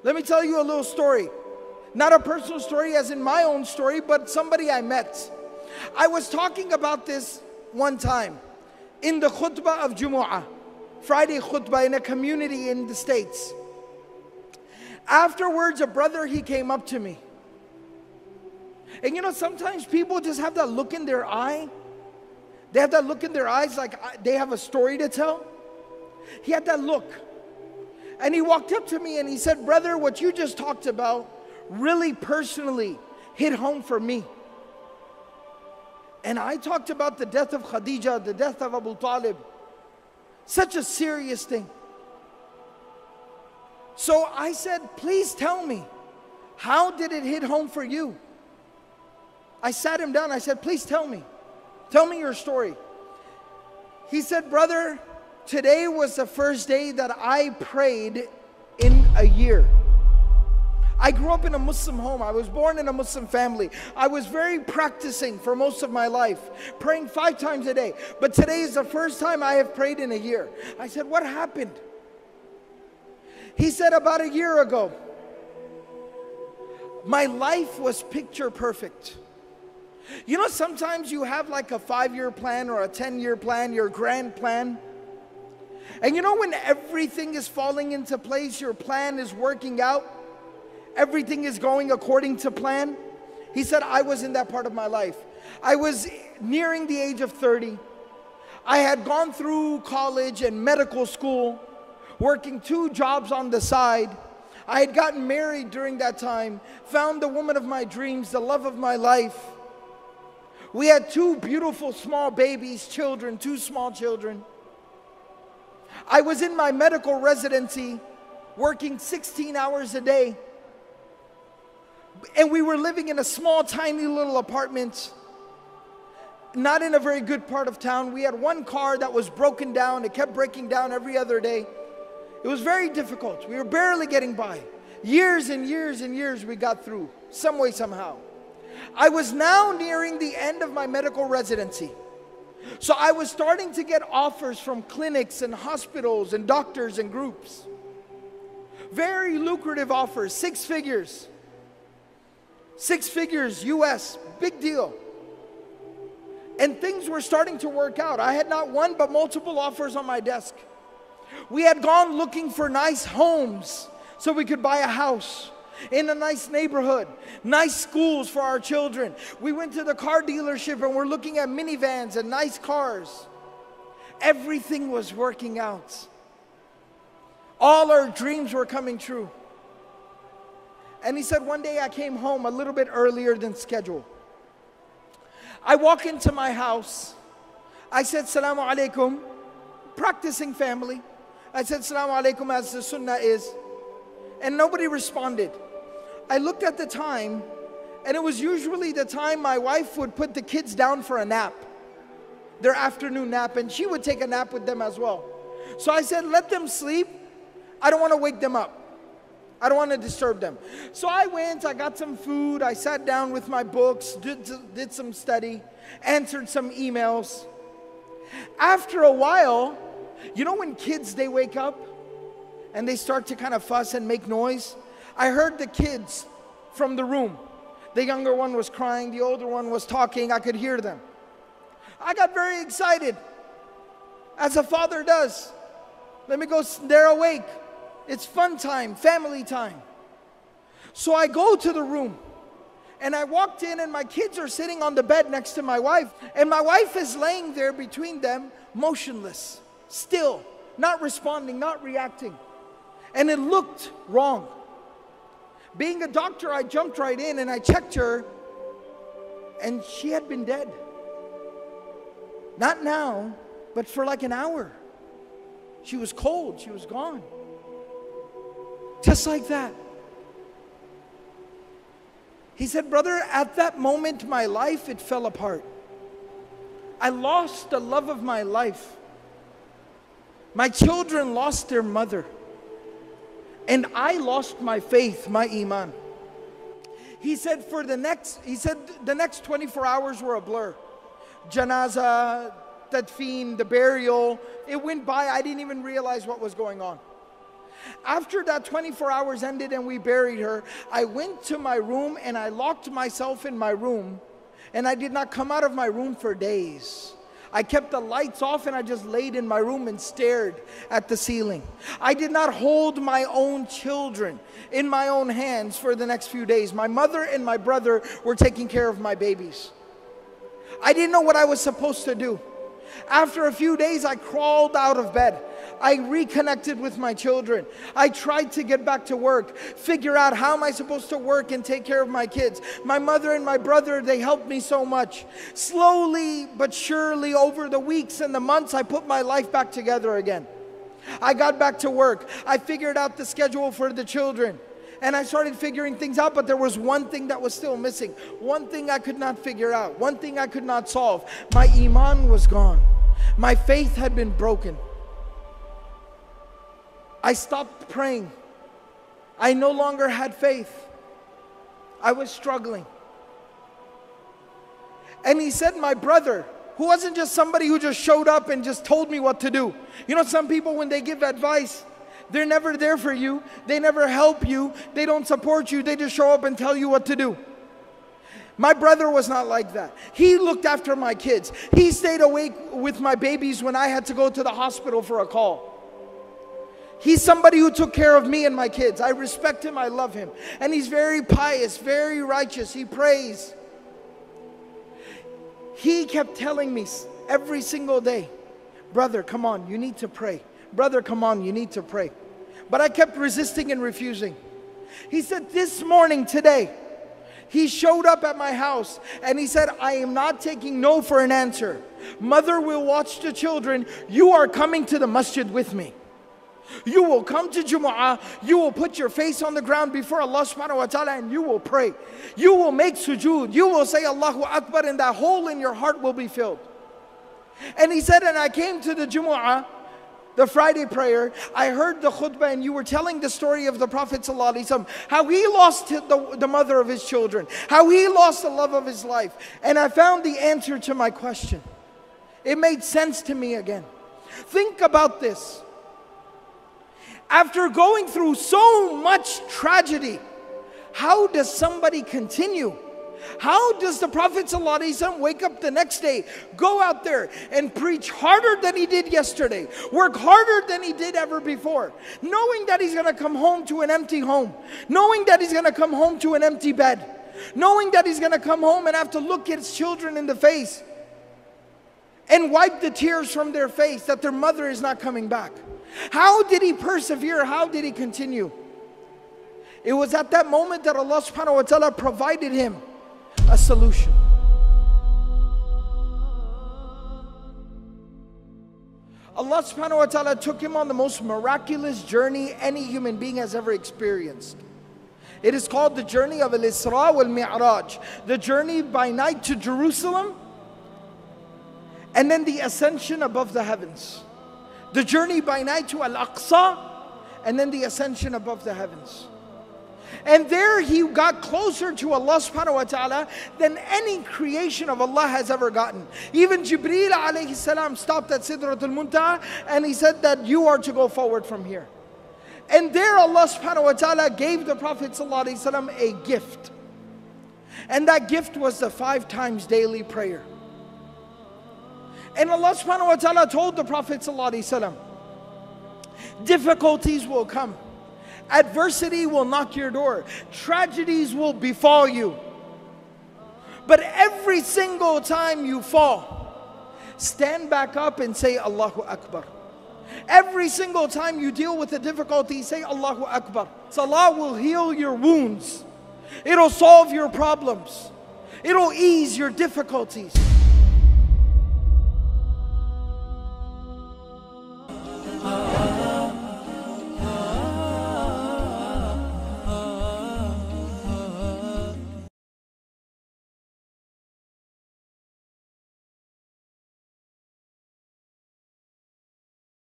Let me tell you a little story. Not a personal story as in my own story, but somebody I met. I was talking about this one time in the khutbah of Jumu'ah, Friday khutbah in a community in the States. Afterwards, a brother, he came up to me. And you know, sometimes people just have that look in their eye. They have that look in their eyes like they have a story to tell. He had that look. And he walked up to me and he said, brother, what you just talked about really personally hit home for me. And I talked about the death of Khadija, the death of Abu Talib. Such a serious thing. So I said, please tell me, how did it hit home for you? I sat him down, I said, please tell me your story. He said, brother, today was the first day that I prayed in a year. I grew up in a Muslim home. I was born in a Muslim family. I was very practicing for most of my life, praying 5 times a day. But today is the first time I have prayed in a year. I said, what happened? He said, about a year ago, my life was picture perfect. You know, sometimes you have like a 5-year plan or a 10-year plan, your grand plan. And you know, when everything is falling into place, your plan is working out, everything is going according to plan. He said, I was in that part of my life. I was nearing the age of 30. I had gone through college and medical school, working 2 jobs on the side. I had gotten married during that time, found the woman of my dreams, the love of my life. We had 2 beautiful small babies, children, 2 small children. I was in my medical residency, working 16 hours a day. And we were living in a small, tiny little apartment, not in a very good part of town. We had 1 car that was broken down. It kept breaking down every other day. It was very difficult. We were barely getting by. Years and years and years we got through, some way, somehow. I was now nearing the end of my medical residency. So I was starting to get offers from clinics and hospitals and doctors and groups. Very lucrative offers, 6 figures. 6 figures US, big deal. And things were starting to work out. I had not one but multiple offers on my desk. We had gone looking for nice homes so we could buy a house in a nice neighborhood, nice schools for our children. We went to the car dealership and we're looking at minivans and nice cars. Everything was working out. All our dreams were coming true. And he said, one day I came home a little bit earlier than scheduled. I walk into my house. I said, Assalamu alaikum, practicing family. I said, Assalamu alaikum, as the sunnah is. And nobody responded. I looked at the time, and it was usually the time my wife would put the kids down for a nap, their afternoon nap, and she would take a nap with them as well. So I said, let them sleep. I don't want to wake them up. I don't want to disturb them. So I went, I got some food, I sat down with my books, did some study, answered some emails. After a while, you know when kids, they wake up and they start to kind of fuss and make noise? I heard the kids from the room. The younger one was crying, the older one was talking, I could hear them. I got very excited, as a father does. Let me go, they're awake. It's fun time, family time. So I go to the room and I walked in and my kids are sitting on the bed next to my wife. And my wife is laying there between them, motionless, still, not responding, not reacting. And it looked wrong. Being a doctor, I jumped right in and I checked her and she had been dead. Not now, but for like an hour. She was cold, she was gone. Just like that. He said, brother, at that moment, my life, it fell apart. I lost the love of my life. My children lost their mother. And I lost my faith, my Iman. He said, the next 24 hours were a blur. Janaza, tadfeen, the burial, it went by. I didn't even realize what was going on. After that 24 hours ended and we buried her, I went to my room and I locked myself in my room, and I did not come out of my room for days. I kept the lights off and I just laid in my room and stared at the ceiling. I did not hold my own children in my own hands for the next few days. My mother and my brother were taking care of my babies. I didn't know what I was supposed to do. After a few days, I crawled out of bed. I reconnected with my children. I tried to get back to work, figure out how am I supposed to work and take care of my kids. My mother and my brother, they helped me so much. Slowly but surely, over the weeks and the months, I put my life back together again. I got back to work. I figured out the schedule for the children. And I started figuring things out, but there was one thing that was still missing. One thing I could not figure out. One thing I could not solve. My Iman was gone. My faith had been broken. I stopped praying. I no longer had faith. I was struggling. And he said, my brother, who wasn't just somebody who just showed up and just told me what to do. You know, some people, when they give advice, they're never there for you. They never help you. They don't support you. They just show up and tell you what to do. My brother was not like that. He looked after my kids. He stayed awake with my babies when I had to go to the hospital for a call. He's somebody who took care of me and my kids. I respect him. I love him. And he's very pious, very righteous. He prays. He kept telling me every single day, brother, come on, you need to pray. Brother, come on, you need to pray. But I kept resisting and refusing. He said, this morning, today, he showed up at my house and he said, I am not taking no for an answer. Mother will watch the children. You are coming to the masjid with me. You will come to Jumu'ah. You will put your face on the ground before Allah subhanahu wa ta'ala and you will pray. You will make sujood. You will say Allahu Akbar, and that hole in your heart will be filled. And he said, and I came to the Jumu'ah, the Friday prayer, I heard the khutbah and you were telling the story of the Prophet ﷺ, how he lost the mother of his children, how he lost the love of his life. And I found the answer to my question. It made sense to me again. Think about this. After going through so much tragedy, how does somebody continue? How does the Prophet ﷺ wake up the next day, go out there and preach harder than he did yesterday, work harder than he did ever before, knowing that he's going to come home to an empty home, knowing that he's going to come home to an empty bed, knowing that he's going to come home and have to look his children in the face and wipe the tears from their face that their mother is not coming back? How did he persevere? How did he continue? It was at that moment that Allah subhanahu wa ta'ala provided him a solution. Allah subhanahu wa ta'ala took him on the most miraculous journey any human being has ever experienced. It is called the journey of Al-Isra wal-Mi'raj, the journey by night to Jerusalem, and then the ascension above the heavens. The journey by night to Al-Aqsa, and then the ascension above the heavens. And there he got closer to Allah subhanahu wa ta'ala than any creation of Allah has ever gotten. Even Jibreel alayhi salam stopped at Sidratul Muntaha and he said that you are to go forward from here. And there Allah subhanahu wa ta'ala gave the Prophet sallallahu alayhi wasallam a gift. And that gift was the 5 times daily prayer. And Allah subhanahu wa ta'ala told the Prophet sallallahu alayhi wasallam, difficulties will come. Adversity will knock your door. Tragedies will befall you. But every single time you fall, stand back up and say Allahu Akbar. Every single time you deal with a difficulty, say Allahu Akbar. Salah will heal your wounds. It'll solve your problems. It'll ease your difficulties.